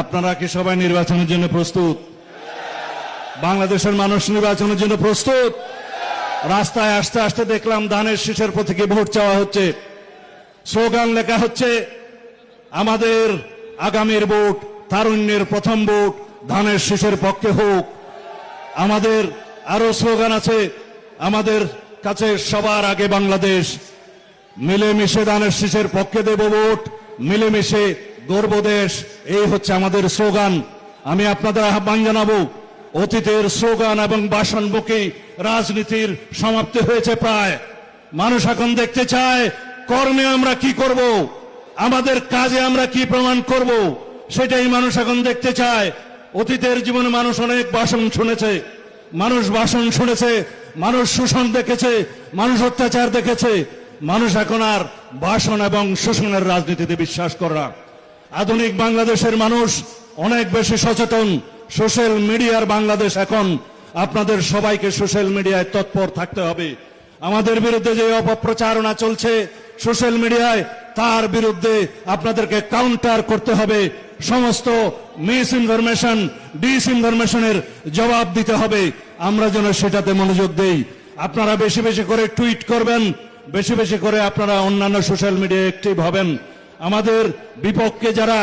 আপনারা কি সবাই নির্বাচনের জন্য প্রস্তুত? বাংলাদেশের মানুষ নির্বাচনের জন্য প্রস্তুত? রাস্তায় আসতে আসতে দেখলাম ধানের শীষের প্রতীকে ভোট চাওয়া হচ্ছে, স্লোগান লেখা হচ্ছে, আমাদের আগামীর ভোট, তারুণ্যের প্রথম ভোট ধানের শীষের পক্ষে হোক। আমাদের আরো স্লোগান আছে, আমাদের কাছে সবার আগে বাংলাদেশ, মিলেমিশে ধানের শীষের পক্ষে দেব ভোট, মিলেমিশে গর্ব দেশ। এই হচ্ছে আমাদের স্লোগান। আমি আপনাদের আহ্বান জানাবো, অতীতের স্লোগান এবং ভাষণমুখী রাজনীতির সমাপ্তি হয়েছে প্রায়। মানুষ এখন দেখতে চায় কর্মে আমরা কি করব, আমাদের কাজে আমরা কি প্রমাণ করব, সেটাই মানুষ এখন দেখতে চায়। অতীতের জীবনে মানুষ অনেক ভাষণ শুনেছে, মানুষ ভাষণ শুনেছে, মানুষ শোষণ দেখেছে, মানুষ অত্যাচার দেখেছে। মানুষ এখন আর ভাষণ এবং শোষণের রাজনীতিতে বিশ্বাস করে না। আধুনিক বাংলাদেশের মানুষ অনেক বেশি সচেতন। সোশ্যাল মিডিয়ার বাংলাদেশ এখন। আপনাদের সবাইকে সোশ্যাল মিডিয়ায় তৎপর থাকতে হবে। আমাদের বিরুদ্ধে যে অপপ্রচারণা চলছে সোশ্যাল মিডিয়ায়, তার বিরুদ্ধে আপনাদেরকে কাউন্টার করতে হবে। সমস্ত মিস ইনফরমেশন, ডিসইনফরমেশনের জবাব দিতে হবে। আমরা যেন সেটাতে মনোযোগ দেই। আপনারা বেশি বেশি করে টুইট করবেন, বেশি বেশি করে আপনারা অন্যান্য সোশ্যাল মিডিয়ায় অ্যাক্টিভ হবেন। আমাদের বিপক্ষে যারা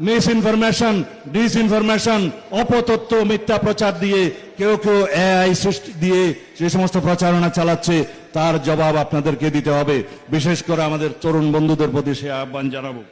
মিস ইনফরমেশন, ডিসইনফরমেশন, অপতথ্য, মিথ্যা প্রচার দিয়ে কেউ কেউ এআই সৃষ্টি দিয়ে যে সমস্ত প্রচারণা চালাচ্ছে, তার জবাব আপনাদেরকে দিতে হবে। বিশেষ করে আমাদের তরুণ বন্ধুদের প্রতি সে আহ্বান জানাবো।